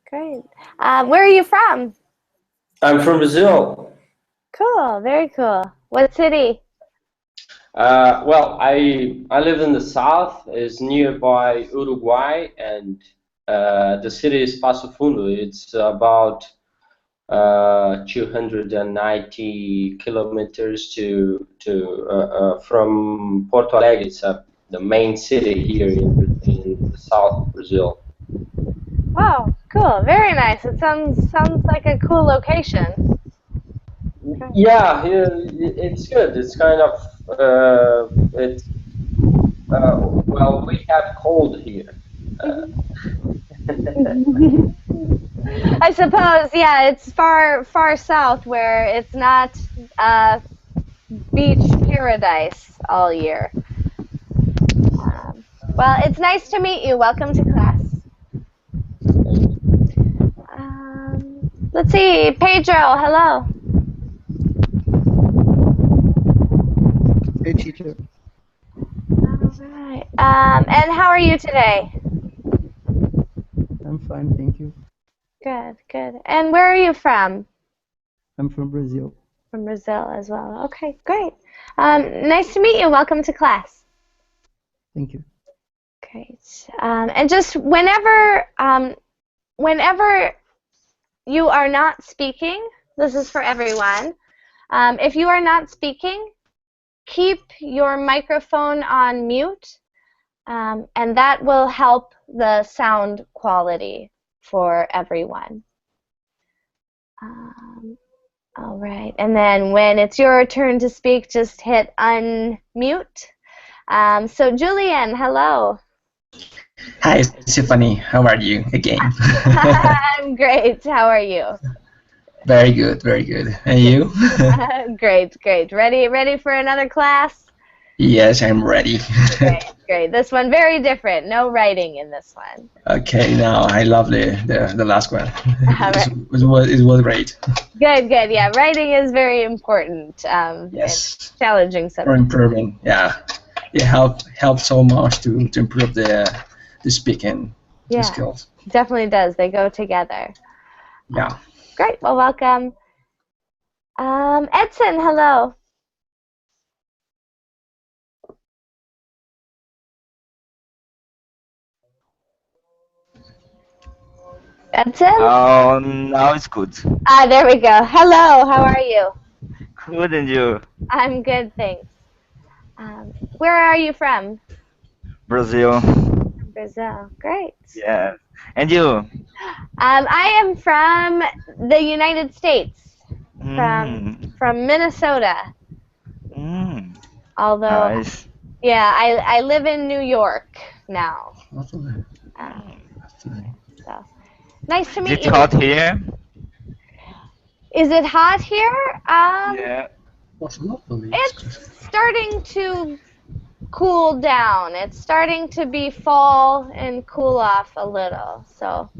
Great. Where are you from? I'm from Brazil. Cool. Very cool. What city? Well, I live in the south. It's nearby Uruguay, and the city is Passo Fundo. It's about 290 kilometers from Porto Alegre. It's the main city here in the south of Brazil. Wow, cool. Very nice. It sounds like a cool location. Yeah, it's good. It's kind of it's well, we have cold here. I suppose, yeah, it's far south where it's not beach paradise all year. Well, it's nice to meet you. Welcome to class. Let's see, Pedro, hello. Hey, teacher. All right. And how are you today? I'm fine, thank you. Good, good. And where are you from? I'm from Brazil. From Brazil as well. Okay, great. Nice to meet you. Welcome to class. Thank you. Great. And just whenever you are not speaking, this is for everyone. If you are not speaking, keep your microphone on mute, and that will help the sound quality for everyone. All right, and then when it's your turn to speak, just hit unmute. So Julian, hello. Hi, Stephanie. How are you again? I'm great. How are you? Very good, very good. And you? Great, great. Ready for another class? Yes, I'm ready. Great, great. This one very different. No writing in this one. Okay, now I love the last one. It was great. Good, good. Yeah, writing is very important. Yes. Challenging For subject. improving, yeah. It helps so much to improve the speaking skills. Definitely does. They go together. Yeah. Great. Well, welcome. Edson, hello. Edson? Oh, now it's good. Ah, there we go. Hello. How are you? Good, and you? I'm good, thanks. Where are you from? Brazil. Brazil. Great. Yeah. And you? I am from the United States. From Minnesota. Although, Nice. yeah, I live in New York now. So nice to meet Is you. it hot here? Is it hot here? Yeah. It's starting to cool down. It's starting to be fall and cool off a little. So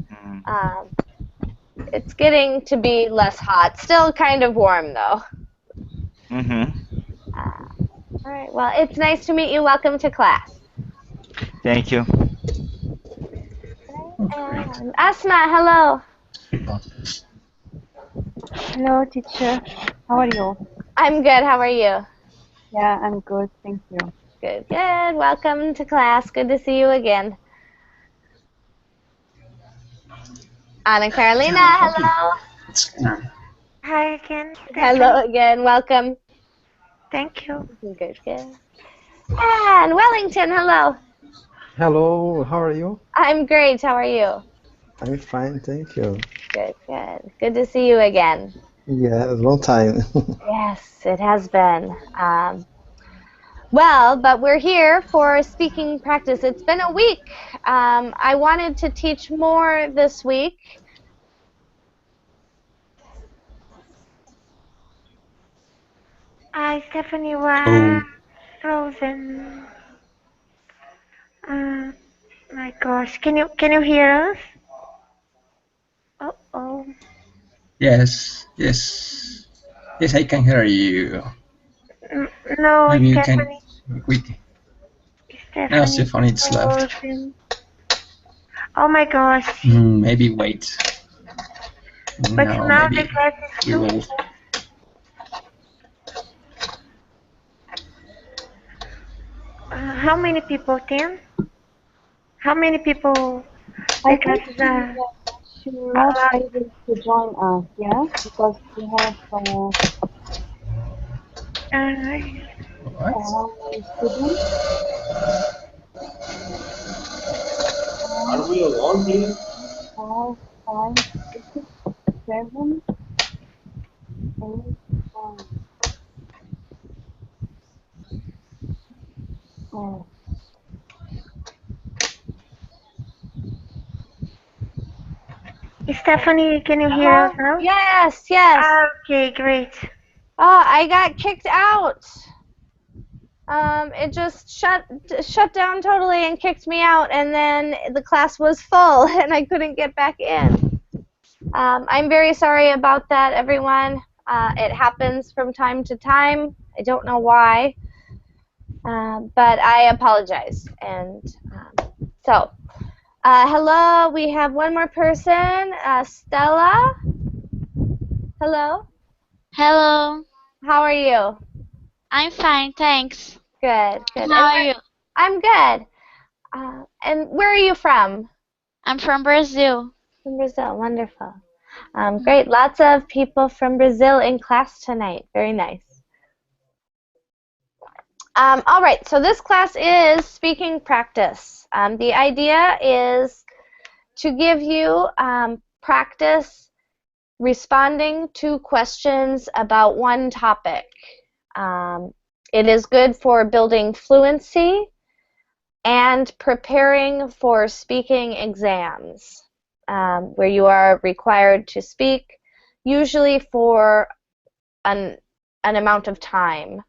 it's getting to be less hot. Still kind of warm though. All right. Well, it's nice to meet you. Welcome to class. Thank you. Asma, hello. Hello, teacher. How are you? I'm good. How are you? Yeah, I'm good. Thank you. Good, good. Welcome to class. Good to see you again. Ana Carolina, hello. Hi again. Hello again. Welcome. Thank you. Good, good. And Wellington, hello. Hello, how are you? I'm great. How are you? I'm fine, thank you. Good, good. Good to see you again. Yeah, a long time. Yes, it has been. Well, but we're here for speaking practice. It's been a week. I wanted to teach more this week. Hi, Stephanie. Was frozen. My gosh, can you hear us? Oh. Yes, I can hear you. No, Maybe Stephanie. you can. Now Stephanie, it's left. Oh my gosh. Maybe wait. But No, now maybe the class is we too. will. How many people? 10? How many people I the think classes are she will not allowed? able to join us, yeah, because we have What? how many students? Are we alone here? 4, 5, 6, 7, 8, 9. Oh. Stephanie, can you hear Hello? us now? Yes, yes. Okay, great. Oh, I got kicked out. It just shut down totally and kicked me out, and then the class was full and I couldn't get back in. I'm very sorry about that, everyone. It happens from time to time. I don't know why, but I apologize. And so, hello, we have one more person, Stella. Hello. Hello, How are you? I'm fine, thanks. Good, good. How are you? I'm good. And where are you from? I'm from Brazil. From Brazil, wonderful. Great, lots of people from Brazil in class tonight. Very nice. All right, so this class is speaking practice. The idea is to give you practice responding to questions about one topic. It is good for building fluency and preparing for speaking exams, where you are required to speak, usually for an amount of time.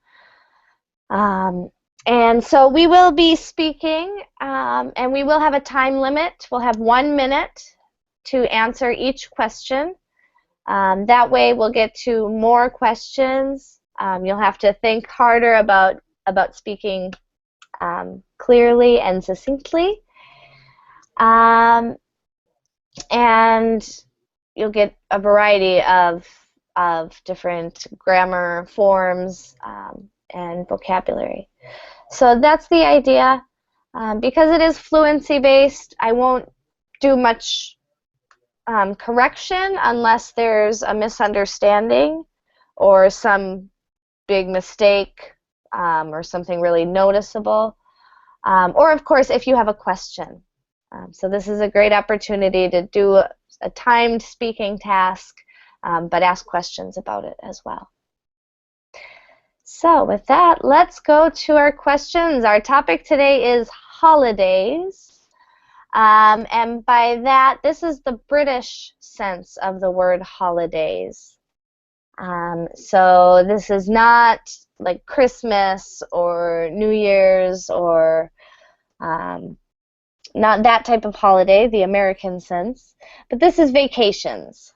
And so we will be speaking, and we will have a time limit. We'll have 1 minute to answer each question. That way we'll get to more questions. You'll have to think harder about speaking clearly and succinctly. And you'll get a variety of different grammar forms and vocabulary. So that's the idea. Because it is fluency based, I won't do much correction unless there's a misunderstanding or some big mistake or something really noticeable. Or of course if you have a question. So this is a great opportunity to do a timed speaking task, but ask questions about it as well. So with that, let's go to our questions. Our topic today is holidays. And by that, this is the British sense of the word holidays. So this is not like Christmas or New Year's or not that type of holiday, the American sense, but this is vacations.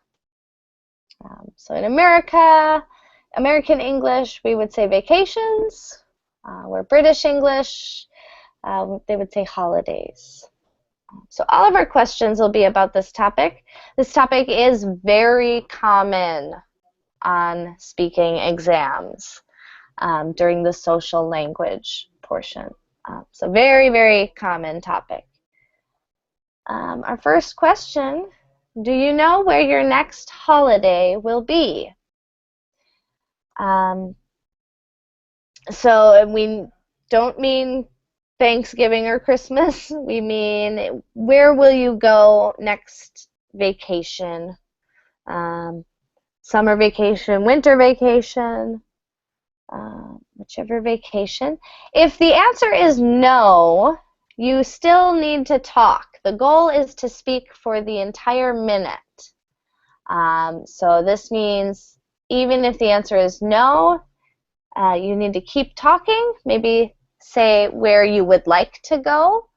So in American English, we would say vacations. Where British English, they would say holidays. So all of our questions will be about this topic. This topic is very common on speaking exams during the social language portion. So very, very common topic. Our first question, do you know where your next holiday will be? So we don't mean Thanksgiving or Christmas. We mean where will you go next vacation? Summer vacation, winter vacation, whichever vacation. If the answer is no, you still need to talk. The goal is to speak for the entire minute. So this means even if the answer is no, you need to keep talking, maybe say where you would like to go.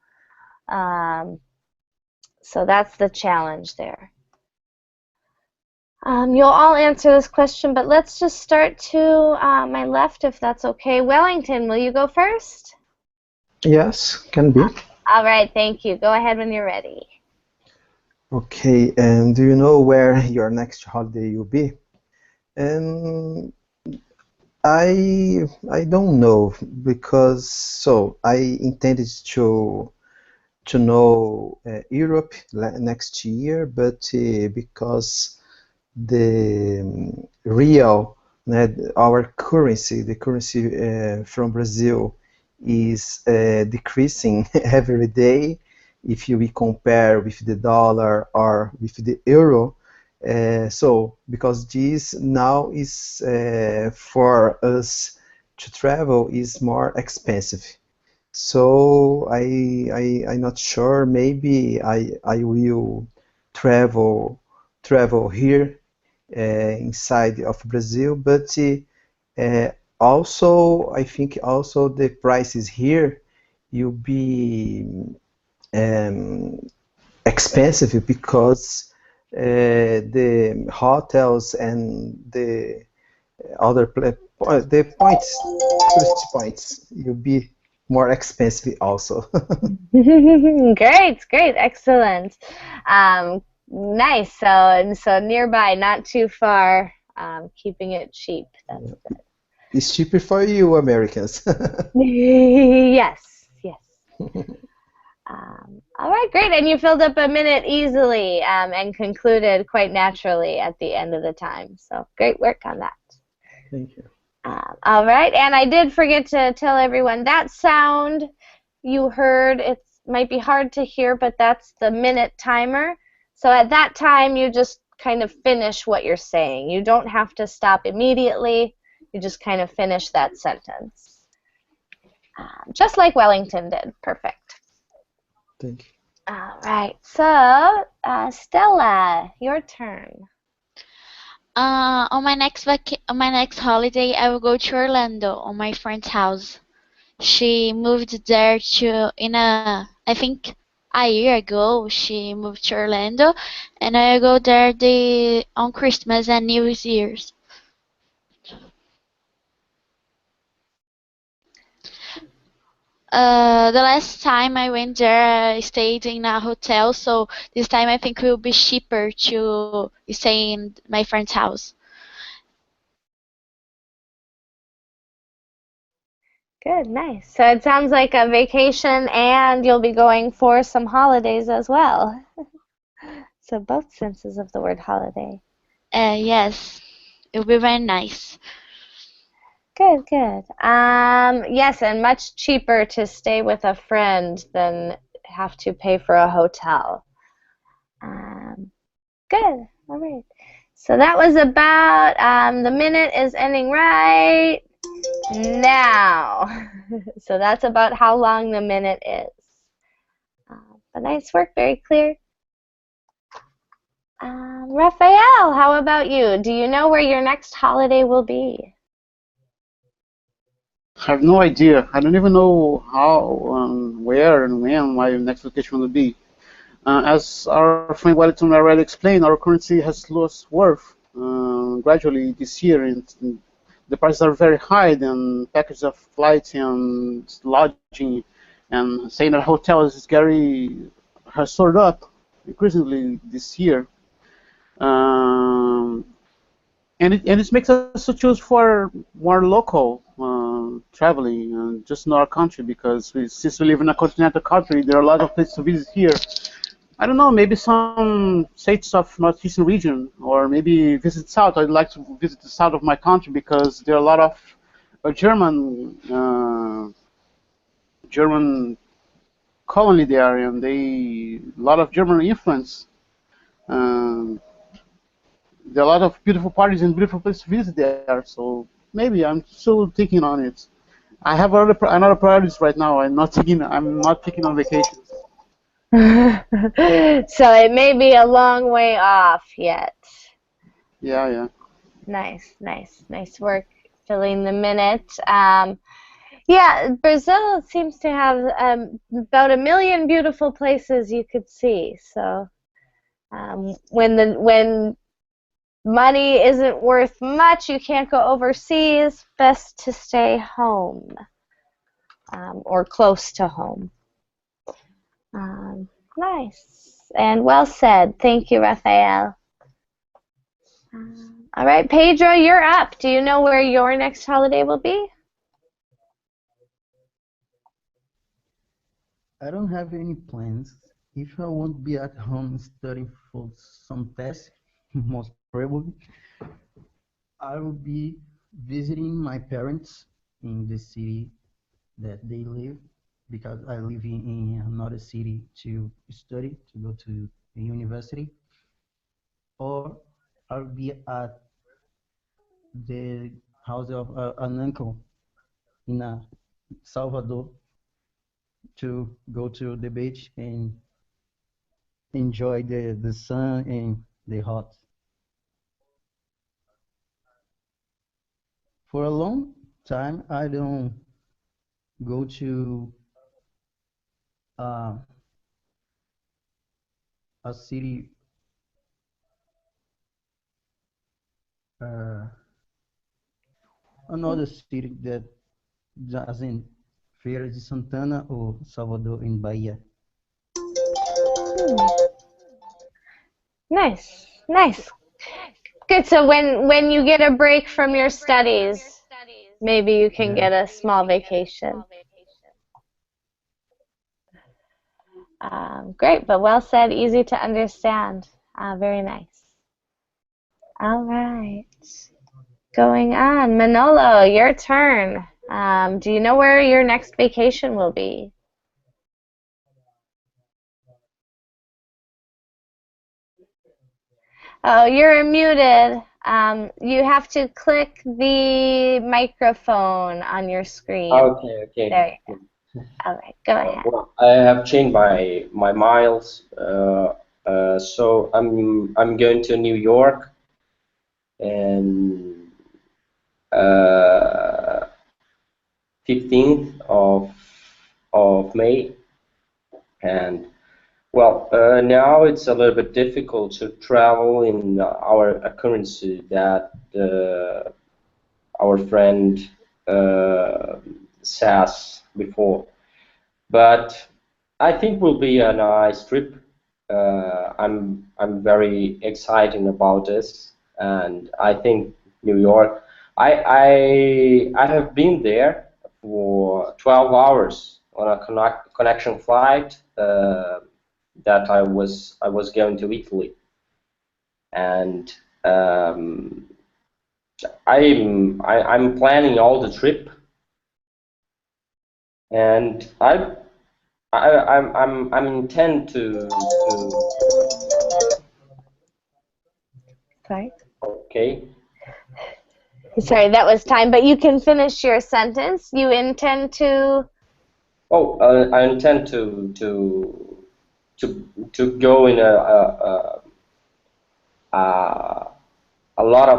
So that's the challenge there. You'll all answer this question, but let's just start to my left if that's okay. Wellington, will you go first? Yes, can be. All right, thank you. Go ahead when you're ready. Okay, and do you know where your next holiday will be? And I don't know because I intended to know Europe next year, but because the real, our currency, the currency from Brazil is decreasing every day. If we compare with the dollar or with the euro, because this now is for us to travel is more expensive. So I'm not sure. Maybe I will travel here inside of Brazil, but also I think also the prices here will be um, expensive because the hotels and the the points, tourist points, will be more expensive also. Great, great, excellent. Nice. So nearby, not too far. Keeping it cheap. That's good. It's cheaper for you Americans. Yes, yes. All right, great. And you filled up a minute easily and concluded quite naturally at the end of the time. So great work on that. Thank you. All right, and I did forget to tell everyone that sound you heard, it might be hard to hear, but that's the minute timer. So at that time, you just kind of finish what you're saying. You don't have to stop immediately. You just kind of finish that sentence. Just like Wellington did. Perfect. Thank you. All right, so Stella, your turn. On my next holiday, I will go to Orlando on my friend's house. She moved there I think a year ago. She moved to Orlando, and I go there on Christmas and New Year's. The last time I went there, I stayed in a hotel, so this time I think it will be cheaper to stay in my friend's house. Good, nice. So it sounds like a vacation and you'll be going for some holidays as well. So both senses of the word holiday. Yes, it will be very nice. Good, good. Yes, and much cheaper to stay with a friend than have to pay for a hotel. Good, all right. So that was about, the minute is ending right now. So that's about how long the minute is. But nice work, very clear. Raphael, how about you? Do you know where your next holiday will be? I have no idea. I don't even know how, where, and when my next vacation will be. As our friend Wellington already explained, our currency has lost worth gradually this year, and the prices are very high. And packages of flights and lodging and staying at hotels has soared up increasingly this year. And it makes us to choose for more local traveling, just in our country, because since we live in a continental country, there are a lot of places to visit here. I don't know, maybe some states of northeastern region, or maybe visit south. I'd like to visit the south of my country because there are a lot of German colony there, and a lot of German influence. Um, there are a lot of beautiful parties and beautiful places to visit there. So maybe I'm still thinking on it. I have another priorities right now. I'm not taking on vacations. So it may be a long way off yet. Yeah, yeah. Nice, nice, nice work filling the minute. Yeah, Brazil seems to have about 1 million beautiful places you could see. So when money isn't worth much, you can't go overseas. Best to stay home or close to home. Nice. and well said. Thank you, Rafael. All right, Pedro, you're up. Do you know where your next holiday will be? I don't have any plans. If I won't be at home studying for some test, most probably, I will be visiting my parents in the city that they live, because I live in another city to study, to go to the university, or I'll be at the house of an uncle in Salvador to go to the beach and enjoy the sun and the hot. For a long time, I don't go to uh, a city, uh, another city that doesn't Feira de Santana or Salvador in Bahia. Nice, nice. Good. So when you get a break from your studies, maybe you can get a small vacation. Great, but well said, easy to understand. Very nice. All right. Going on. Manolo, your turn. Do you know where your next vacation will be? Oh, you're muted. You have to click the microphone on your screen. Okay, okay. There you go. All right, go ahead. Well, I have changed my miles, so I'm going to New York, and 15th of May, and well, now it's a little bit difficult to travel in our currency that our friend says before. But I think will be a nice trip. I'm very excited about this, and I think New York. I have been there for 12 hours on a connection flight that I was going to Italy, and I'm planning all the trip, and I'm intent to Sorry. okay. Sorry, that was time, but you can finish your sentence. You intend to. Oh, I intend to go in a lot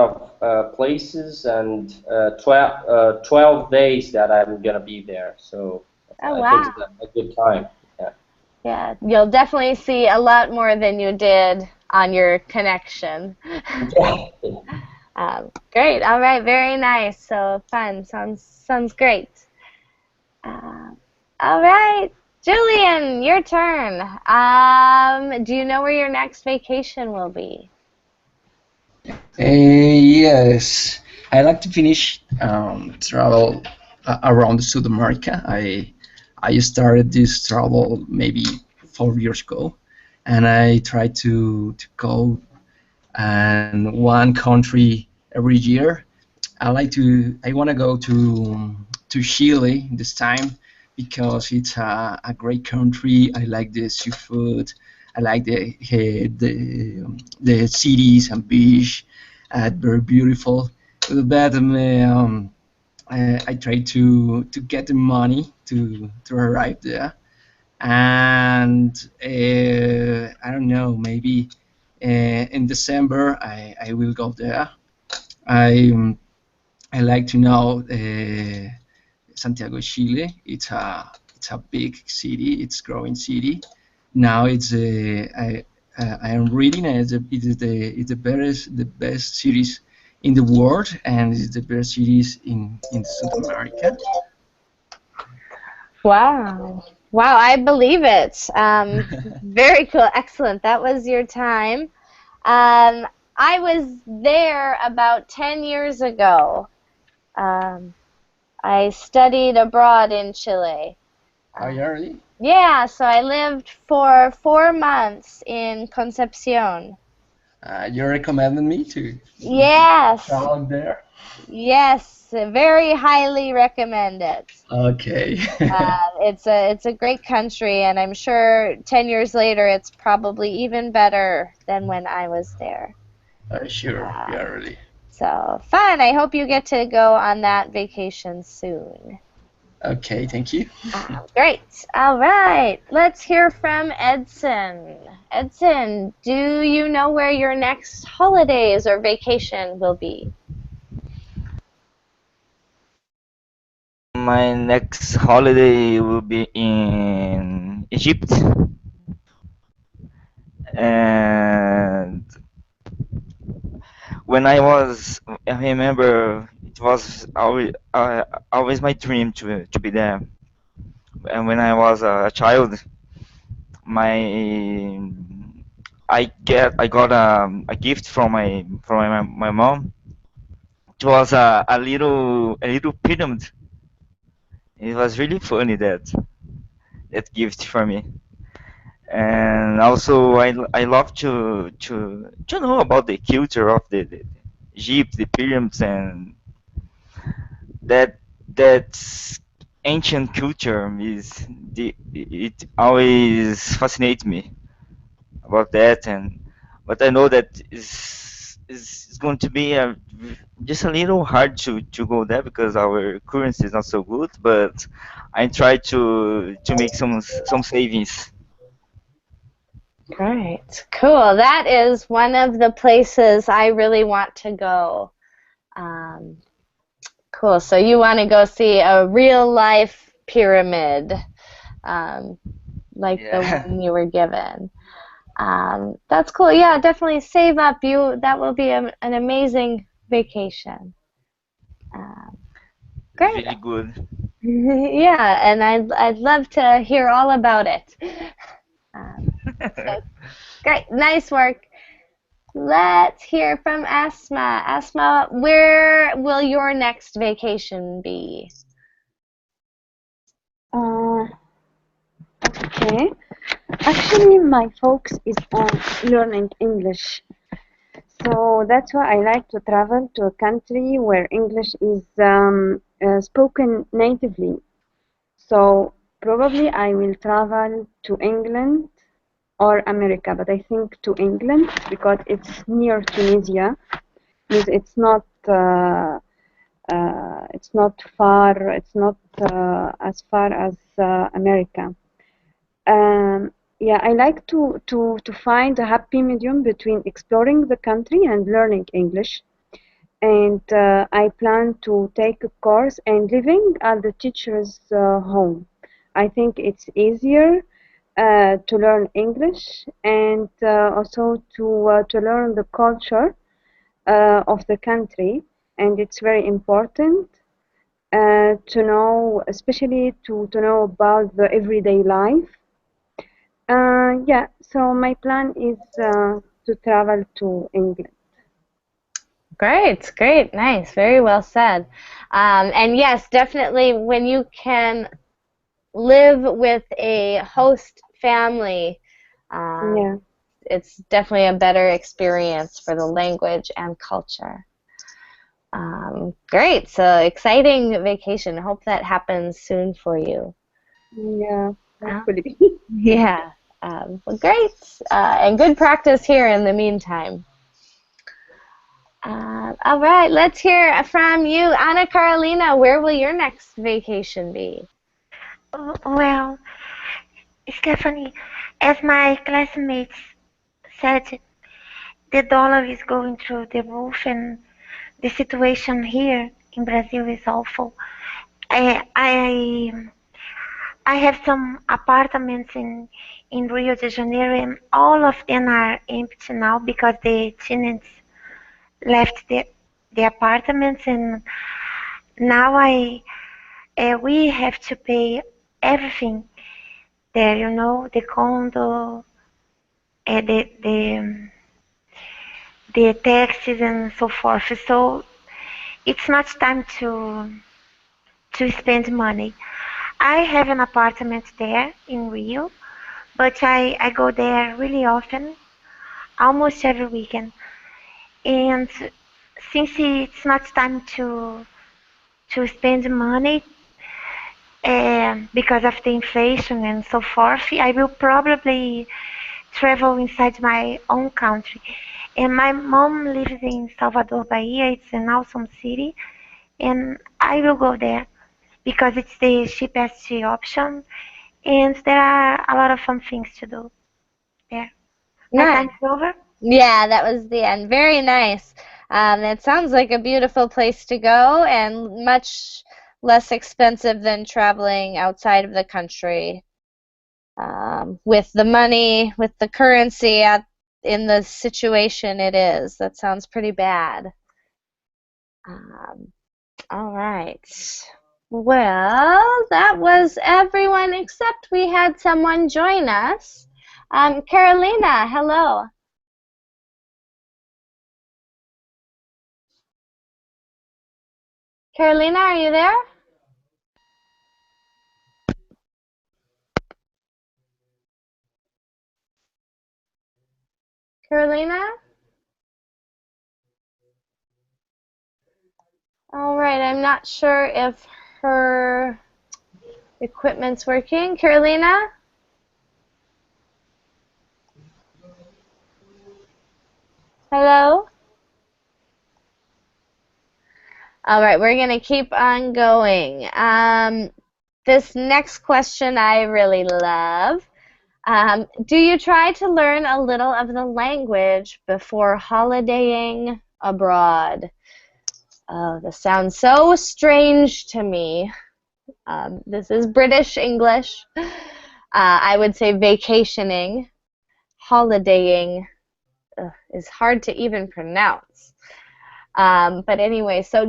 of places, and 12 days that I'm gonna be there. So Oh, I think wow. it's a good time. Yeah. Yeah, you'll definitely see a lot more than you did on your connection. Great. All right. Very nice. So fun. Sounds great. All right, Julian, your turn. Do you know where your next vacation will be? Yes, I like to finish travel around South America. I started this travel maybe 4 years ago, and I try to go and one country every year. I want to go to Chile this time because it's a great country. I like the seafood. I like the cities and beach. Very beautiful. But I try to get the money to arrive there, and I don't know, maybe in December I will go there. I I like to know Santiago, Chile. It's a big city. It's growing city. Now I am reading it's the best cities in the world, and it's the best cities in South America. Wow. Wow, I believe it. Very cool. Excellent. That was your time. I was there about 10 years ago. Um, I studied abroad in Chile. Are you early? Yeah, so I lived for 4 months in Concepcion. You recommended me to Yes, travel there? yes, very highly recommend it. Okay. It's a great country, and I'm sure 10 years later it's probably even better than when I was there. Sure, you Um, are early. so fun. I hope you get to go on that vacation soon. Okay, thank you. Great. All right. Let's hear from Edson. Edson, do you know where your next holidays or vacation will be? My next holiday will be in Egypt, and I remember it was always my dream to be there. And when I was a child, my I got a gift from my mom. It was a little pyramid. It was really funny that gift for me. And also I love to know about the culture of the Egypt, the pyramids, and that that ancient culture it always fascinates me about that. And but I know that is going to be just a little hard to go there because our currency is not so good, but I try to make some savings. Great. Cool. That is one of the places I really want to go. Um, cool. So you want to go see a real life pyramid, um, like the Yeah. one you were given. That's cool. Yeah, definitely save up. That will be an amazing vacation. Um, It's great. really good. Yeah, and I'd love to hear all about it. Um, so great, nice work. Let's hear from Asma. Asma, where will your next vacation be? Uh, okay. Actually, my focus is on learning English. So that's why I like to travel to a country where English is spoken natively. So probably I will travel to England or America, but I think to England because it's near Tunisia. It's not far. It's not as far as America. Um, yeah, I like to find a happy medium between exploring the country and learning English. And I plan to take a course and living at the teacher's home. I think it's easier to learn English and also to learn the culture of the country. And it's very important to know, especially to know about the everyday life. Yeah, so my plan is to travel to England. Great, great, nice, very well said. And yes, definitely when you can live with a host family, Yeah. it's definitely a better experience for the language and culture. Great, so exciting vacation. Hope that happens soon for you. Yeah, hopefully. Yeah, well, great, and good practice here in the meantime. All right, let's hear from you, Anna Carolina. Where will your next vacation be? Well, Stephanie, as my classmates said, the dollar is going through the roof and the situation here in Brazil is awful. I I I have some apartments in Rio de Janeiro and all of them are empty now because the tenants left the apartments and now I we have to pay everything there, you know, the condo, uh, the the the taxes and so forth. So it's not time to spend money. I have an apartment there in Rio, but I go there really often, almost every weekend. And since it's not time to spend money because of the inflation and so forth, I will probably travel inside my own country. And my mom lives in Salvador, Bahia. It's an awesome city, and I will go there because it's the cheapest option, and there are a lot of fun things to do there. My Nice. time's over. Yeah, that was the end. Very nice. It sounds like a beautiful place to go and much less expensive than traveling outside of the country. With the money, with the currency in the situation it is. That sounds pretty bad. All right. Well, that was everyone except we had someone join us. Carolina, hello. Carolina, are you there? Carolina? All right, I'm not sure if her equipment's working. Carolina? Hello? All right, we're going to keep on going. This next question I really love. Do you try to learn a little of the language before holidaying abroad? Oh, this sounds so strange to me. This is British English. I would say vacationing. Holidaying is hard to even pronounce. But anyway, so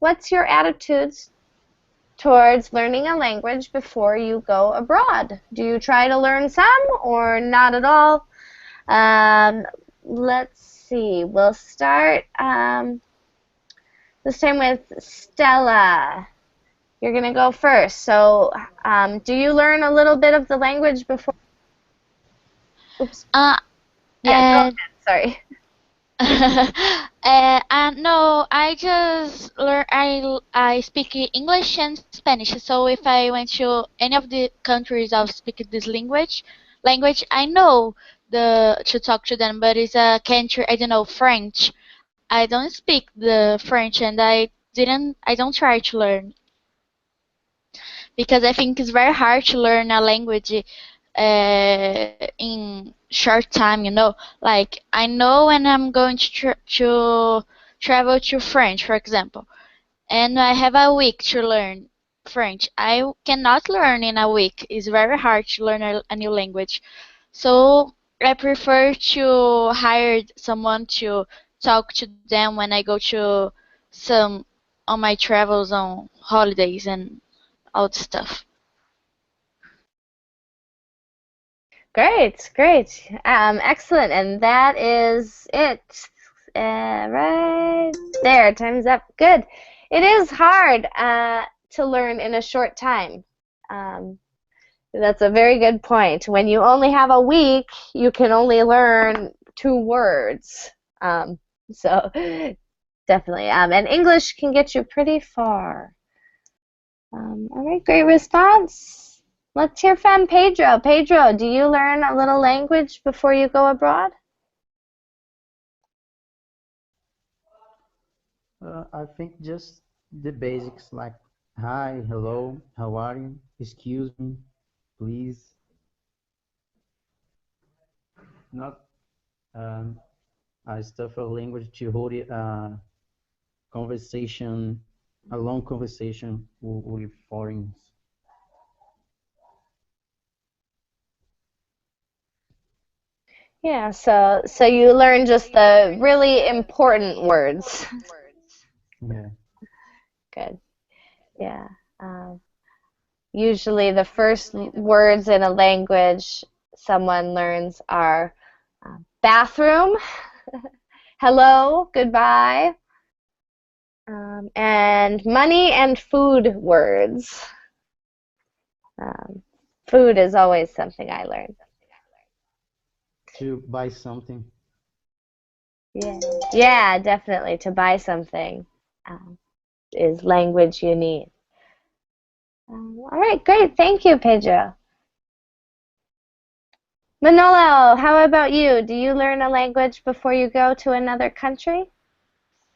what's your attitudes towards learning a language before you go abroad? Do you try to learn some or not at all? Let's see. We'll start this time with Stella. You're going to go first. So do you learn a little bit of the language before? Oops. Yeah, go ahead. Sorry. No, I just learn. I speak English and Spanish. So if I went to any of the countries I'll speak this language, I know to talk to them. But it's a country I don't know French. I don't speak the French, and I don't try to learn because I think it's very hard to learn a language in short time, you know. Like I know when I'm going to travel to French, for example, and I have a week to learn French. I cannot learn in a week. It's very hard to learn a new language. So I prefer to hire someone to talk to them when I go to some on my travels on holidays and all the stuff. Great, great. Excellent. And that is it. Right there. Time's up. Good. It is hard to learn in a short time. That's a very good point. When you only have a week, you can only learn 2 words. So definitely. And English can get you pretty far. All right, great response. Let's hear from Pedro. Pedro, do you learn a little language before you go abroad? I think just the basics like hi, hello, how are you, excuse me, please. Not a stuff of language to hold it, conversation, a long conversation with foreigners. Yeah, so you learn just the really important words. Yeah. Good. Yeah. Usually the first words in a language someone learns are bathroom, hello, goodbye, and money and food words. Food is always something I learn. To buy something. Yeah, definitely. To buy something is language you need. All right, great. Thank you, Pedro. Manolo, how about you? Do you learn a language before you go to another country?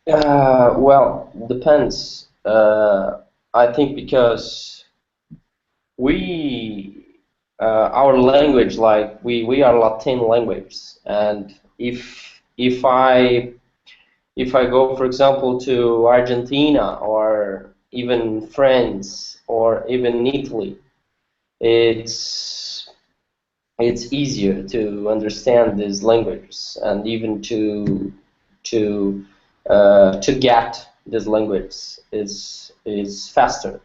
Well, depends. I think because we our language, like we are Latin language, and if I go, for example, to Argentina or even France or even Italy, it's it's easier to understand these languages and even to get this language is faster.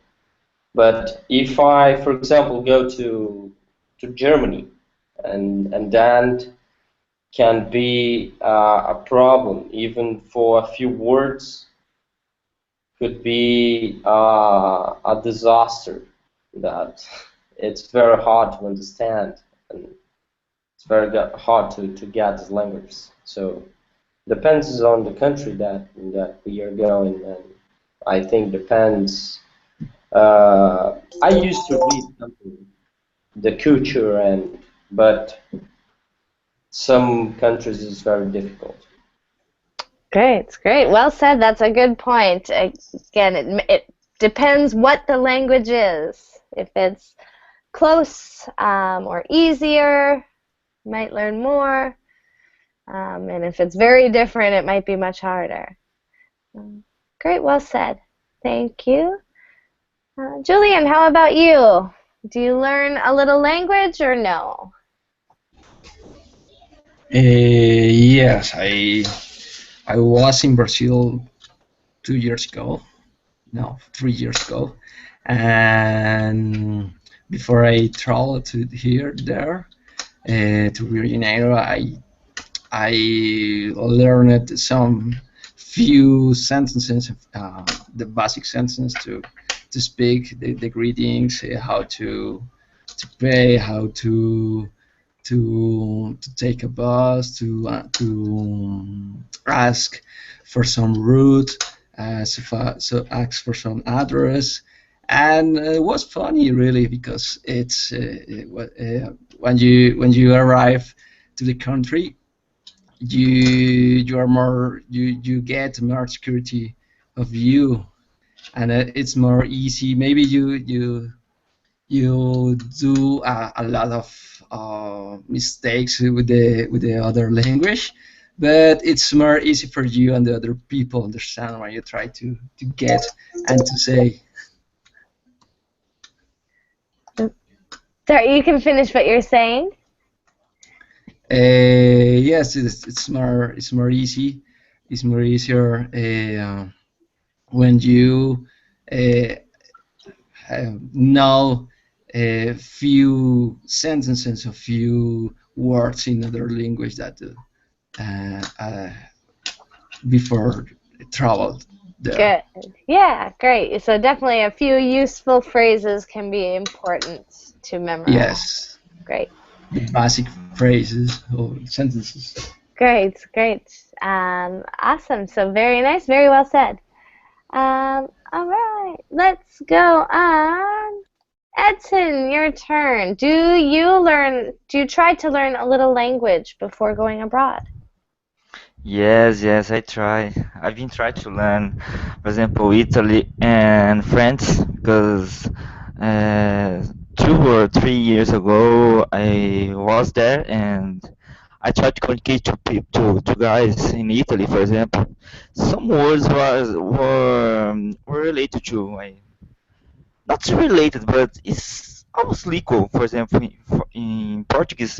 But if I, for example, go to Germany and then can be a problem even for a few words, could be a disaster that it's very hard to understand and it's very hard to get this language. So depends on the country that we are going, and I think depends. I used to read something, the culture, but some countries is very difficult. Great, great. Well said. That's a good point. Again, it depends what the language is. If it's close or easier, you might learn more. And if it's very different, it might be much harder. Great, well said. Thank you. Julian, how about you? Do you learn a little language or no? Yes, I was in Brazil 2 years ago, no, 3 years ago, and before I traveled to there to Rio de Janeiro, I learned some few sentences, the basic sentence to speak the greetings, how to pay, how to take a bus, to ask for some route, so ask for some address, and it was funny really because it's when you arrive to the country, you are more you get more security of you, and it's more easy. Maybe you do a lot of mistakes with the other language, but it's more easy for you and the other people understand when you try to get and to say. Sorry, you can finish what you're saying. Yes, it's more easy. It's more easier when you uh, know a few sentences, a few words in other language that before travel there. Good. Yeah, great. So definitely a few useful phrases can be important to memorize. Yes. Great. The basic phrases or sentences. Great, great. Awesome. So very nice, very well said. All right, let's go on. Edson, your turn. Do you try to learn a little language before going abroad? Yes, I try. I've been trying to learn, for example, Italy and France, because 2 or 3 years ago I was there and I tried to communicate to guys in Italy, for example. Some words were related to my, not related, but it's almost equal. For example, in Portuguese,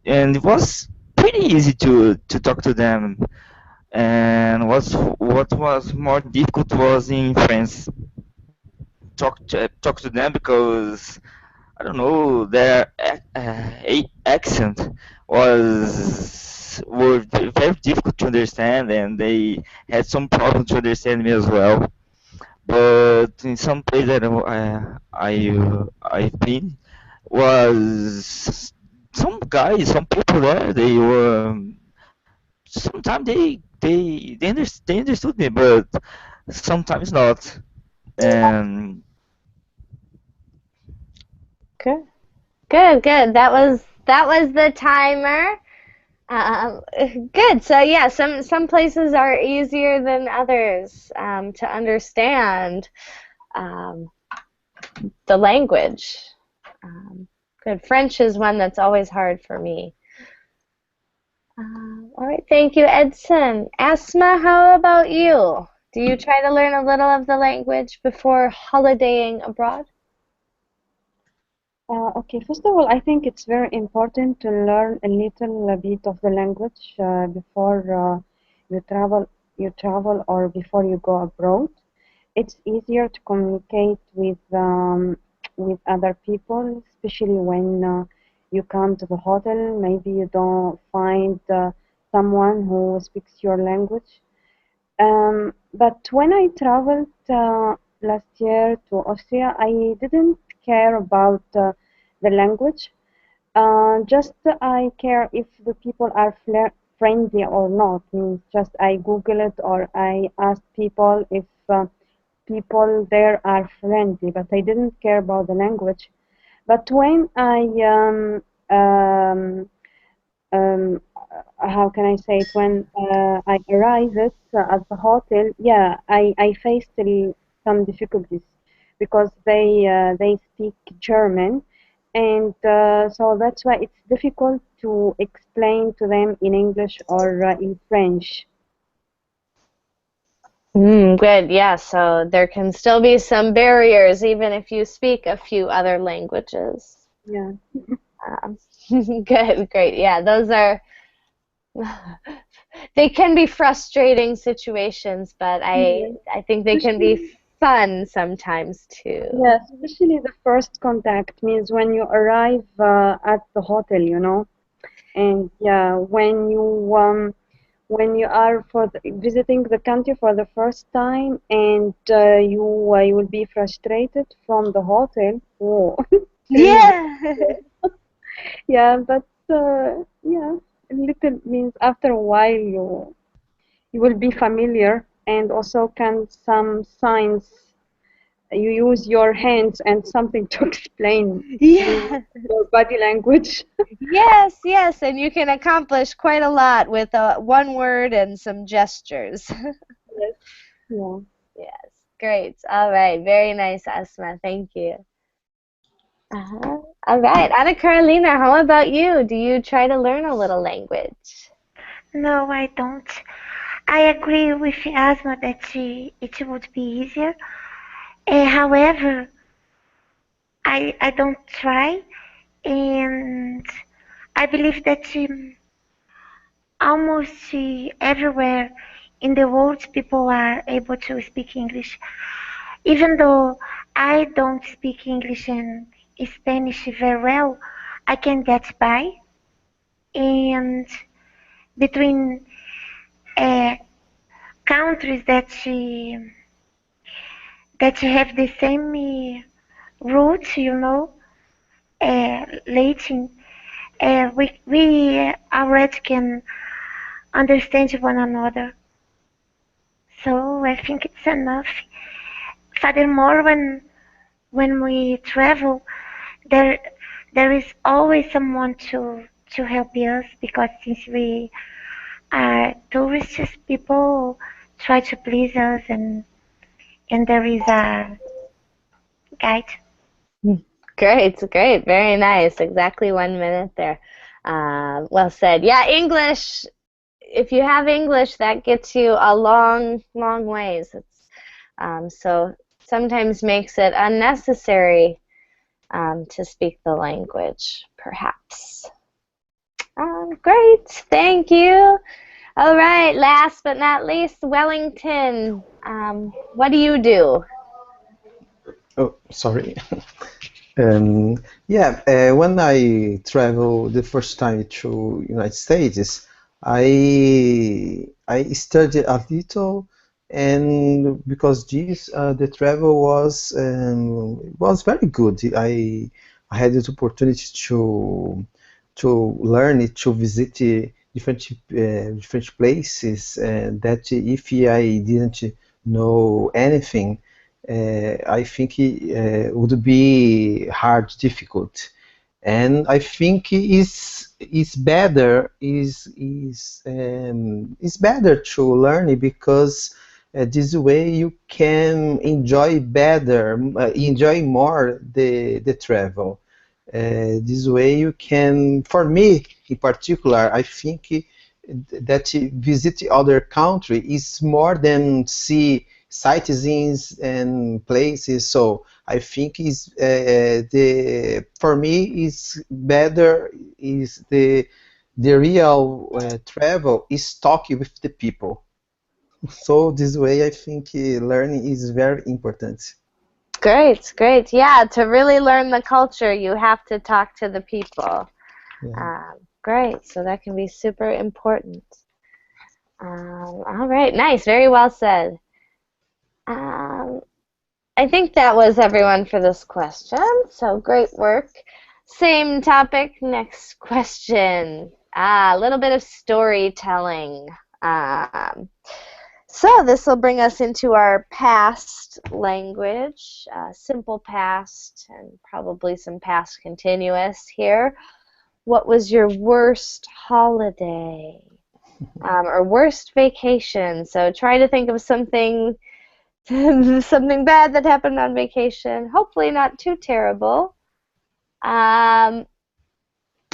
and it was pretty easy to talk to them. And what was more difficult was in France talk to them because I don't know their accent were very difficult to understand, and they had some problem to understand me as well. But in some place that I've been was some guys, some people there. They were sometimes they understood me, but sometimes not. And Good. Good, good. That was the timer. Um, Good. So yeah, some places are easier than others to understand um, the language. Good. French is one that's always hard for me. All right. Thank you, Edson. Asma, how about you? Do you try to learn a little of the language before holidaying abroad? Okay, first of all, I think it's very important to learn a little bit of the language before you travel, or before you go abroad. It's easier to communicate with other people, especially when you come to the hotel. Maybe you don't find someone who speaks your language. But when I traveled last year to Austria, I didn't care about the language. Just I care if the people are friendly or not. Means just I Google it or I ask people if people there are friendly. But I didn't care about the language. But when um, how can I say it? When I arrived at the hotel, yeah, I faced some difficulties because they speak German, and so that's why it's difficult to explain to them in English or in French. Good. Yeah. So there can still be some barriers even if you speak a few other languages. Yeah. Um, Good. Great. Yeah. Those are they can be frustrating situations, but Yeah. I think they can be Especially, fun sometimes too. yeah, especially the first contact means when you arrive at the hotel, and yeah, when you are visiting the country for the first time, and you will be frustrated from the hotel. Oh, crazy. Yeah. Yeah, but yeah, a little means after a while you will be familiar, and also can some signs you use your hands and something to explain through Yeah. your body language. Yes, yes, and you can accomplish quite a lot with one word and some gestures. Yes. Yeah. Yes, great. All right, very nice, Asma. Thank you. All right, Anna Carolina, how about you? Do you try to learn a little language? No, I don't. I agree with Asma that it would be easier. However, I don't try, and I believe that almost everywhere in the world people are able to speak English. Even though I don't speak English and Spanish very well, I can get by. And between uh, countries that have the same roots, Latin, we already can understand one another. So I think it's enough. Furthermore, when we travel, there there is always someone to help us because since we are tourists, people try to please us, and there is a guide. Great, great, very nice. Exactly 1 minute there. Well said. Yeah, English. If you have English, that gets you a long, long ways. So sometimes makes it unnecessary to speak the language, perhaps. Great, thank you. All right, last but not least, Wellington. What do you do? Oh, sorry. Yeah, when I travel the first time to United States, I studied a little, and because this the travel was very good. I had the opportunity to learn it, to visit different places that if I didn't know anything, I think it would be hard, difficult, and I think is better to learn it because this way you can enjoy better, enjoy more the travel. This way you can, for me in particular, I think that visit other country is more than see sightseeing and places. So I think is the for me is better is the real travel is talking with the people. So this way I think learning is very important. Great, great. Yeah, to really learn the culture, you have to talk to the people. Yeah. Great, so that can be super important. All right, nice, very well said. Um, I think that was everyone for this question, so great work. Same topic, next question. A little bit of storytelling. So this will bring us into our past language, simple past, and probably some past continuous here. What was your worst holiday? Or worst vacation? So try to think of something something bad that happened on vacation. Hopefully not too terrible.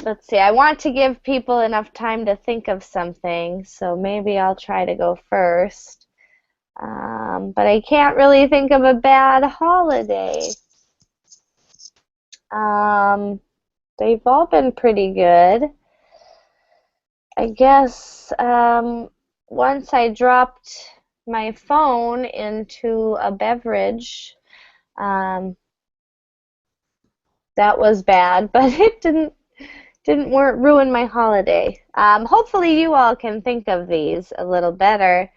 Let's see. I want to give people enough time to think of something, so maybe I'll try to go first. But I can't really think of a bad holiday. They've all been pretty good. I guess once I dropped my phone into a beverage. That was bad, but it didn't ruin my holiday. Hopefully you all can think of these a little better.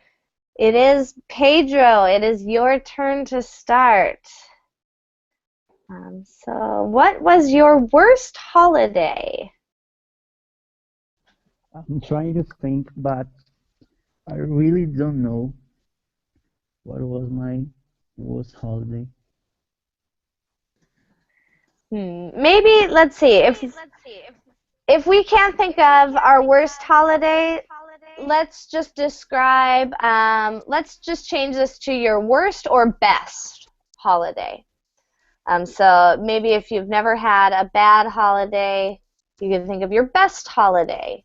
It is Pedro. It is your turn to start. So what was your worst holiday? I'm trying to think, but I really don't know what was my worst holiday. Maybe let's see if we can't think of our worst holiday, let's just describe. Let's just change this to your worst or best holiday. So maybe if you've never had a bad holiday, you can think of your best holiday.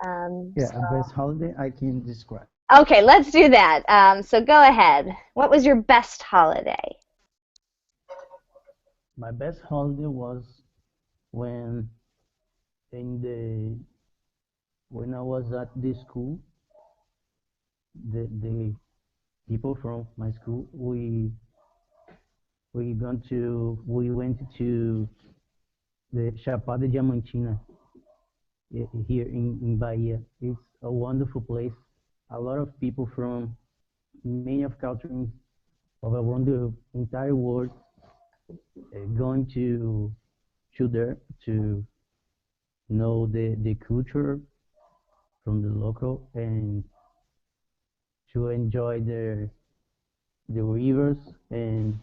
Yeah, a best holiday I can describe. Okay, let's do that. So go ahead. What was your best holiday? My best holiday was when when I was at the school. The people from my school we went to the Chapada Diamantina here in Bahia. It's a wonderful place. A lot of people from many of countries of around the entire world going to there to know the culture from the local and to enjoy the rivers and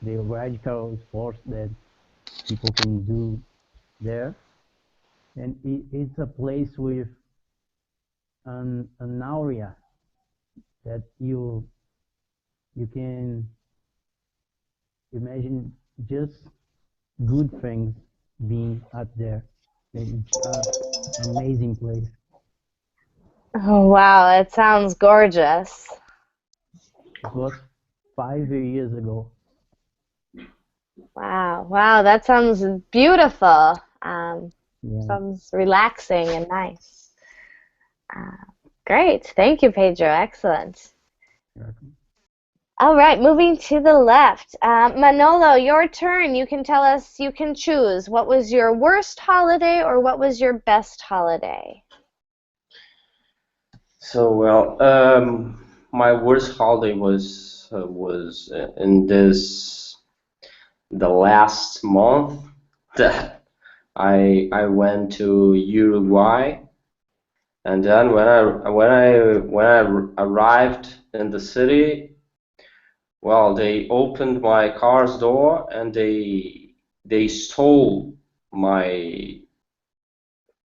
the radical sports that people can do there. And it's a place with an aura that you can imagine just good things being out there. It's an amazing place. Oh, wow, it sounds gorgeous. It was 5 years ago. Wow, wow, that sounds beautiful. Yeah. Sounds relaxing and nice. Great, thank you, Pedro. Excellent. All right, moving to the left. Manolo, your turn. You can tell us, you can choose. What was your worst holiday or what was your best holiday? So, well, my worst holiday was in the last month that I went to Uruguay, and then when I arrived in the city, well, they opened my car's door and they stole my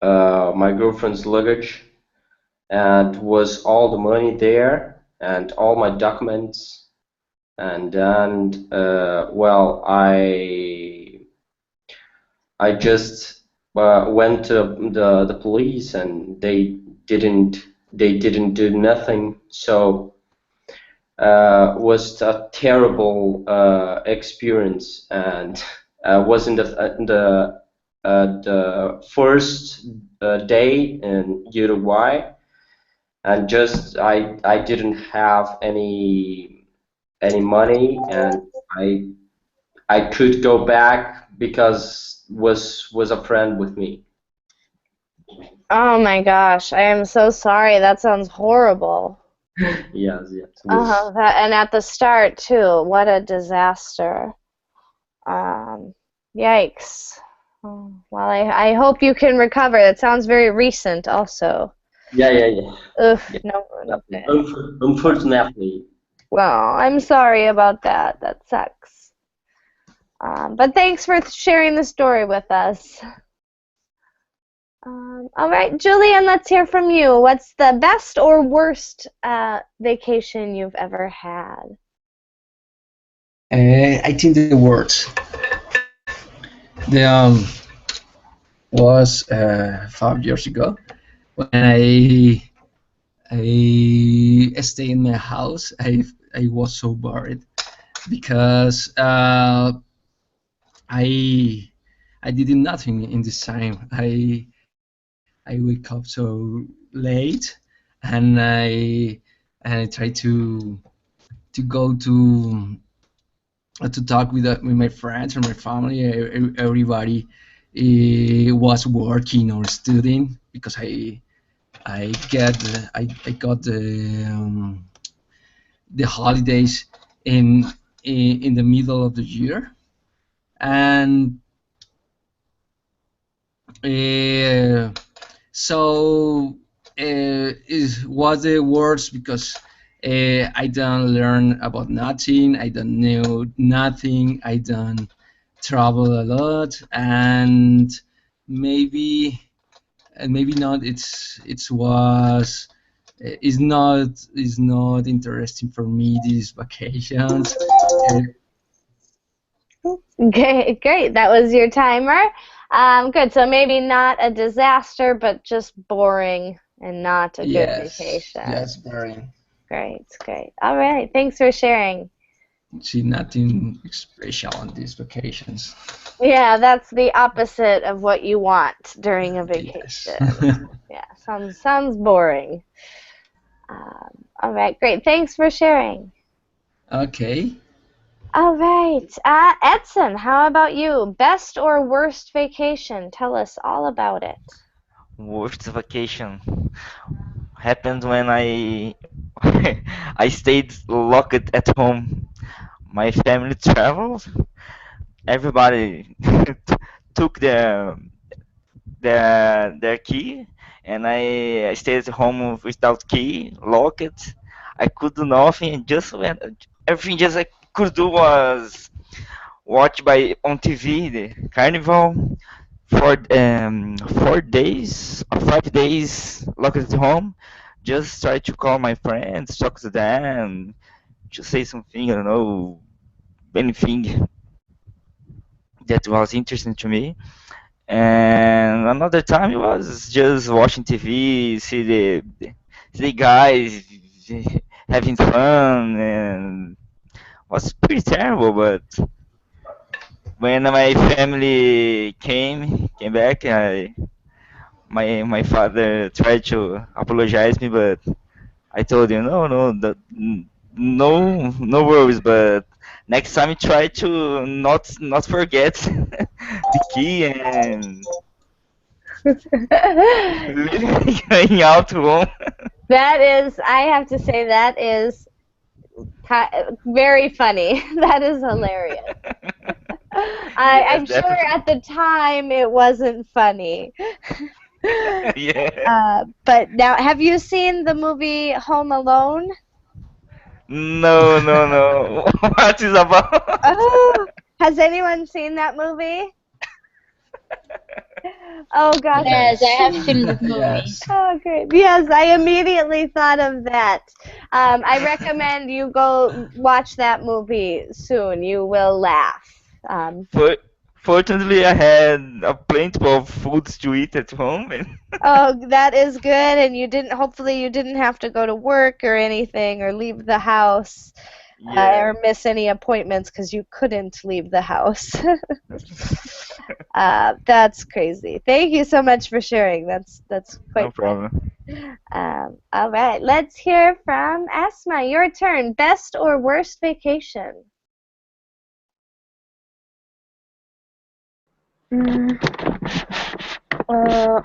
my girlfriend's luggage, and was all the money there and all my documents. And then, well, I just went to the police, and they didn't do nothing. So was a terrible experience, and was in the first day in Uruguay, and just I didn't have any money, and I could go back because was a friend with me. Oh my gosh, I am so sorry. That sounds horrible. Yes, yes. Was, And at the start too. What a disaster. Yikes. Oh, well, I hope you can recover. That sounds very recent also. yeah. Ugh, Yeah. no. Unfortunately. Well, I'm sorry about that. That sucks. But thanks for sharing the story with us. All right, Julian, let's hear from you. What's the best or worst vacation you've ever had? I think the words. The was 5 years ago when I stayed in my house. I was so bored because I did nothing in this time. I wake up so late, and I try to go to talk with my friends or my family. Everybody was working or studying because I got the holidays in the middle of the year, and so it was the worst because I don't learn about nothing. I don't know nothing. I don't travel a lot, and maybe maybe not. It's not interesting for me these vacations. Okay, great. That was your timer. Good. So maybe not a disaster, but just boring and not a good vacation. Yes, boring. Great. All right. Thanks for sharing. See nothing special on these vacations. Yeah, that's the opposite of what you want during a vacation. Yes. Yeah, sounds boring. All right, great. Thanks for sharing. Okay. All right. Edson, how about you? Best or worst vacation? Tell us all about it. Worst vacation happened when I I stayed locked at home. My family traveled. Everybody took their key, and I stayed at home without key, locked. I could do nothing. Just when everything just I could do was watch by on TV the carnival for 4 days or 5 days locked at home. Just try to call my friends, talk to them, to say something. I don't know, anything that was interesting to me. And another time it was just watching TV, see the guys having fun, and was pretty terrible. But when my family came back, my father tried to apologize me, but I told him no, no worries. But next time, try to not forget the key and going out home. That is, I have to say, that is very funny. That is hilarious. Yes, I'm sure definitely. at the time it wasn't funny. Yeah. But now, have you seen the movie Home Alone? No, no, no. What is about? Oh, has anyone seen that movie? Oh gosh. Yes, I have Yes. seen that movie. Yes. Oh, great. Yes, I immediately thought of that. I recommend you go watch that movie soon. You will laugh. Um, For, Fortunately, I had a plenty of foods to eat at home, and oh, that is good, and hopefully you didn't have to go to work or anything or leave the house yeah, or miss any appointments because you couldn't leave the house. That's crazy. Thank you so much for sharing. That's no quite funny. problem. All right, let's hear from Asma. Your turn. Best or worst vacation? Mm,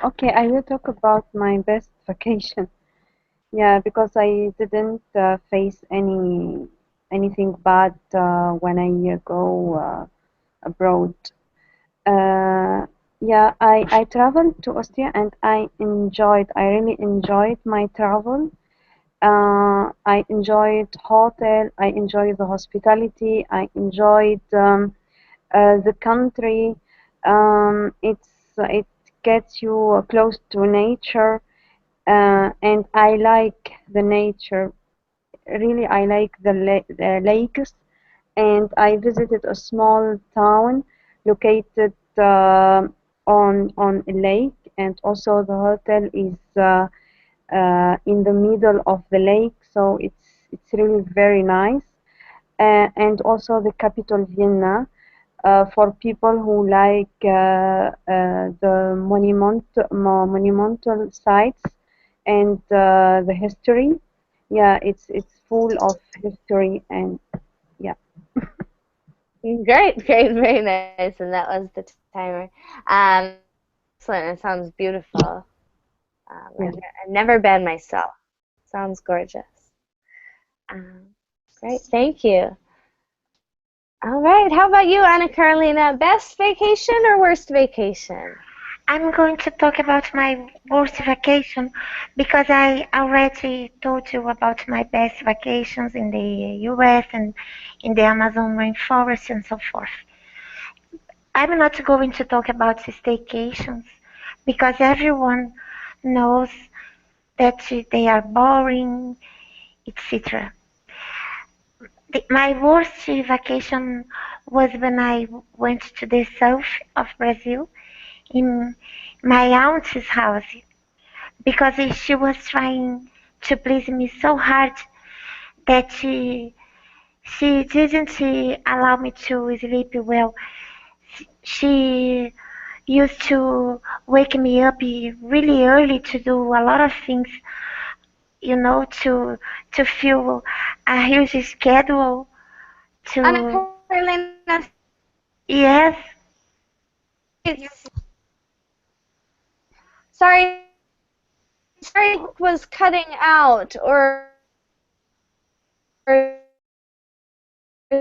okay, I will talk about my best vacation. Yeah, because I didn't face anything bad when I go abroad. Uh, yeah, I traveled to Austria and I really enjoyed my travel. I enjoyed hotel, I enjoyed the hospitality, I enjoyed the country. It gets you close to nature, and I like the nature. Really, I like the lakes, and I visited a small town located on a lake, and also the hotel is in the middle of the lake, so it's really very nice. And also the capital Vienna, for people who like the monumental sites and the history. Yeah, it's full of history and yeah. Great, great, very nice. And that was the timer. Excellent. It sounds beautiful. Yeah. I've never been myself. Sounds gorgeous. Um, great, thank you. All right, how about you, Anna Carolina? Best vacation or worst vacation? I'm going to talk about my worst vacation because I already told you about my best vacations in the US and in the Amazon rainforest and so forth. I'm not going to talk about staycations because everyone knows that they are boring, etc. My worst vacation was when I went to the south of Brazil in my aunt's house because she was trying to please me so hard that she didn't allow me to sleep well. She used to wake me up really early to do a lot of things, to fill a huge schedule. Anna To Carolina, Yes, sorry, sorry, was cutting out or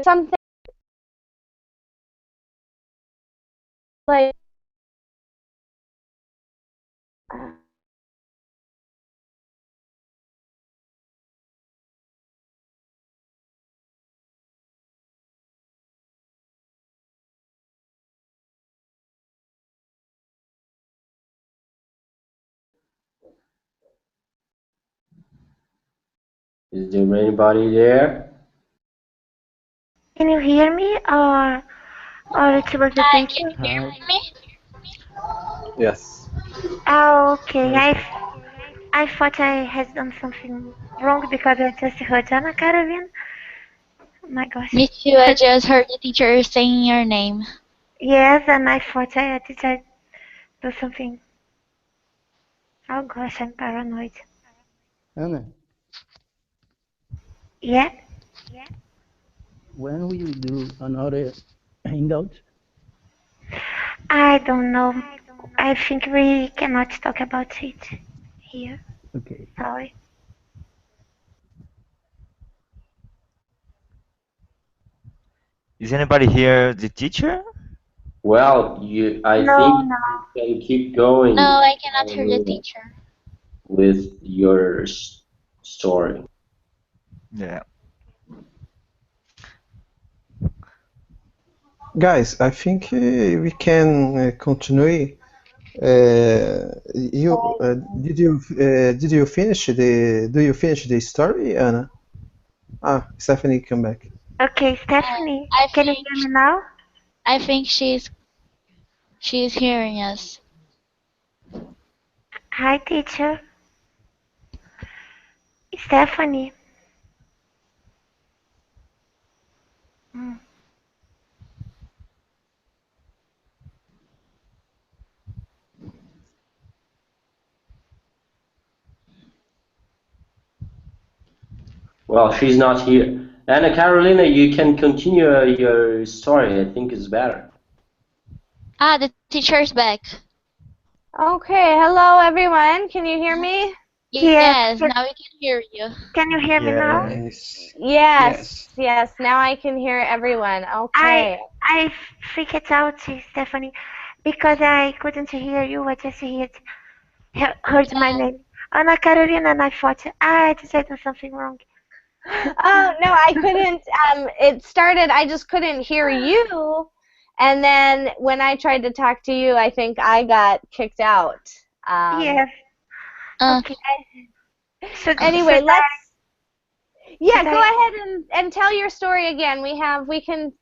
something like. Is there anybody there? can you hear me or it was a Hi, teacher? can you hear Hi. me? Yes. Oh, okay. Yes. I thought I had done something wrong because I just heard Anna Caravan. Oh my gosh. Me too, I just heard the teacher saying your name. Yes, and I thought did I do something. Oh gosh, I'm paranoid. Anna, Yeah. When will you do another hangout? I don't know. I think we cannot talk about it here. Okay. Sorry. Is anybody here the teacher? Well, I No, think no. you can keep No, going I cannot hear the teacher. with your story. Yeah. Guys, I think we can continue. Did you finish the do you finish the story, Anna? Ah, Stephanie, come back. Okay, Uh, Stephanie, I can you think hear me now? I think she's hearing us. Hi, teacher. Stephanie. Mm. Well, she's not here. And Carolina, you can continue your story. I think it's better. Ah, the teacher is back. Okay, hello everyone. Can you hear me? Yes. Yes, now we can hear you. Can you hear me now? Yes. Yes, Yes. yes. Now I can hear everyone. I Okay. I freaked out, Stephanie, because I couldn't hear you. I just heard my name, Ana Carolina, and I thought I decided to do something wrong. Oh, no, I couldn't. It started, I just couldn't hear you. And then when I tried to talk to you, I think I got kicked out. Yes. Uh, Okay. Should Anyway, should yeah, should go I? ahead and tell your story again. We can,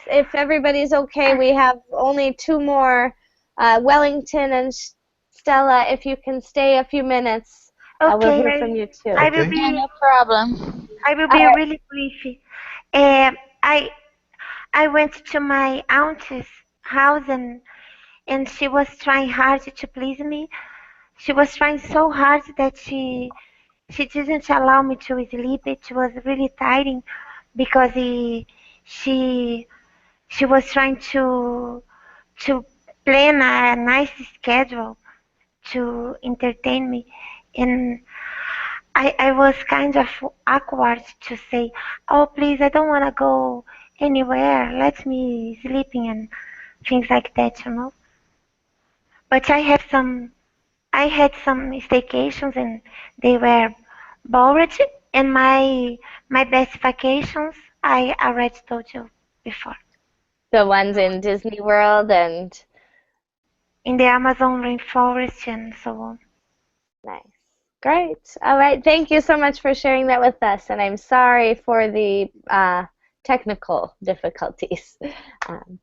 if everybody's okay, we have only two more, Wellington and Stella. If you can stay a few minutes, we'll Okay, hear from you too. I will Okay. yeah, be no problem. I will All be right. really brief. Um, I I went to my aunt's house and she was trying hard to please me. She was trying so hard that she didn't allow me to sleep. It was really tiring because she she was trying to plan a nice schedule to entertain me, and I was kind of awkward to say, "Oh, please, I don't want to go anywhere. Let me sleeping and things like that, you know." But I had some staycations and they were bored. And my best vacations, I already told you before, The ones in Disney World and in the Amazon rainforest and so on. nice. Great. All right. Thank you so much for sharing that with us. And I'm sorry for the technical difficulties. Um,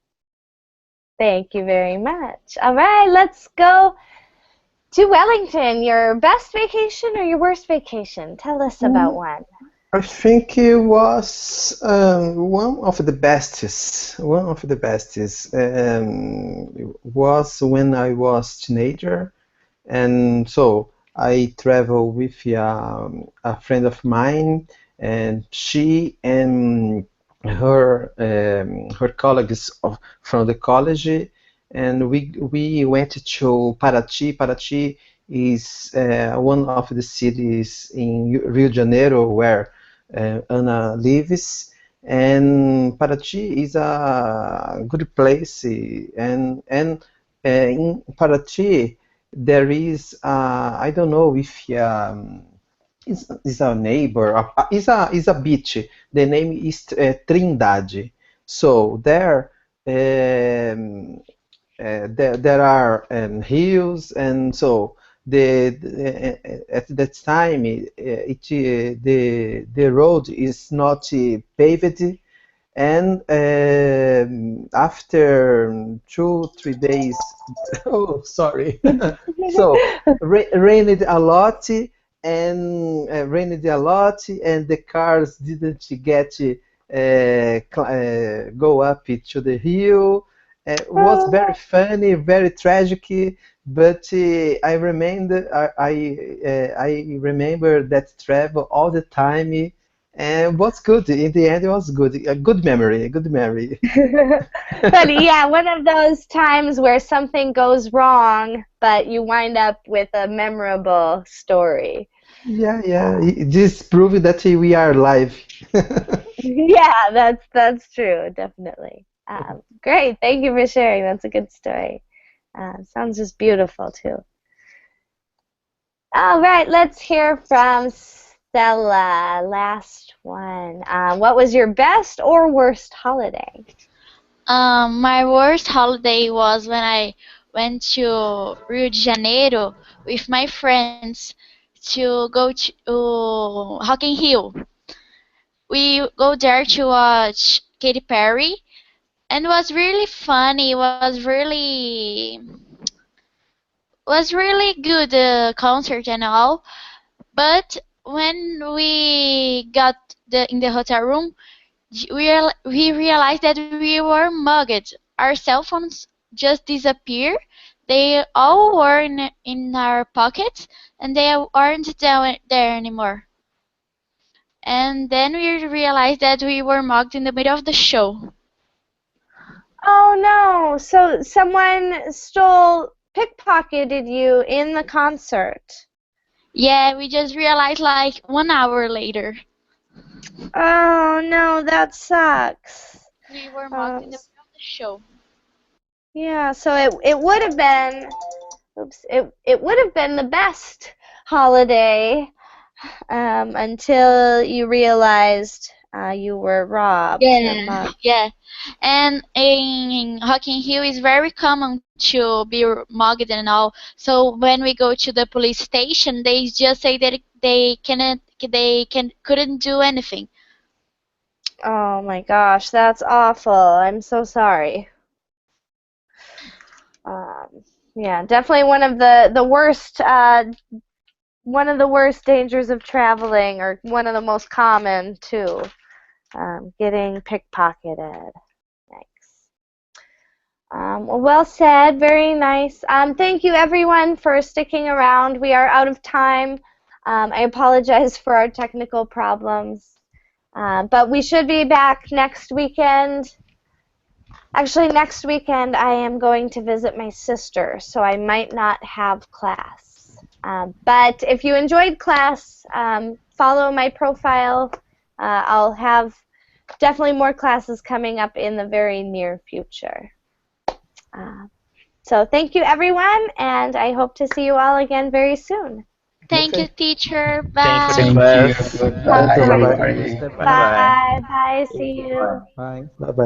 thank you very much. All right. Let's go to Wellington. Your best vacation or your worst vacation? Tell us about one. I think it was one of the bestest. One of the bestest was when I was teenager, and so I traveled with a friend of mine, and she and her colleagues from the college, and we went to Paraty. Paraty is one of the cities in Rio de Janeiro where Anna lives, and Paraty is a good place, and in Paraty there is I don't know if is a neighbor is a beach. The name is Trindade. So there are hills, and so at that time the road is not paved, and after 2 3 days, oh sorry, so rained a lot, and the cars didn't get go up to the hill. It was very funny, very tragic, but I remember that travel all the time, and was good. In the end, it was good. A good memory. A good memory. But yeah, one of those times where something goes wrong, but you wind up with a memorable story. Yeah, yeah. This proves that we are alive. Yeah, that's true, definitely. Great, thank you for sharing. That's a good story. Sounds just beautiful too. All right, let's hear from Stella. Last one. What was your best or worst holiday? My worst holiday was when I went to Rio de Janeiro with my friends to go to Rock in Rio. We go there to watch Katy Perry, and it was really funny. Was really good concert and all. But when we got in the hotel room, we realized that we were mugged. Our cell phones just disappeared. They all were in our pockets, and they aren't there anymore. And then we realized that we were mugged in the middle of the show. Oh no! So someone pickpocketed you in the concert. Yeah, we just realized like 1 hour later. Oh no, that sucks. We were mugged in the middle of the show. Yeah, so it would have been, it would have been the best holiday until you realized you were robbed or Yeah, mugged. yeah. And in Rock in Rio is very common to be mugged and all. So when we go to the police station, they just say that couldn't do anything. Oh my gosh, that's awful. I'm so sorry. Yeah, definitely one of the worst dangers of traveling, or one of the most common too. Getting pickpocketed. Thanks. Well said. Very nice. Thank you, everyone, for sticking around. We are out of time. I apologize for our technical problems. But we should be back next weekend. Actually, next weekend I am going to visit my sister, so I might not have class. But if you enjoyed class, follow my profile. I'll have definitely more classes coming up in the very near future. So thank you, everyone, and I hope to see you all again very soon. Thank you, Okay. teacher. Thanks for the Bye. Thank you. class. Bye, Bye, everybody. Bye Bye. bye. Bye. See you. bye. Bye, bye.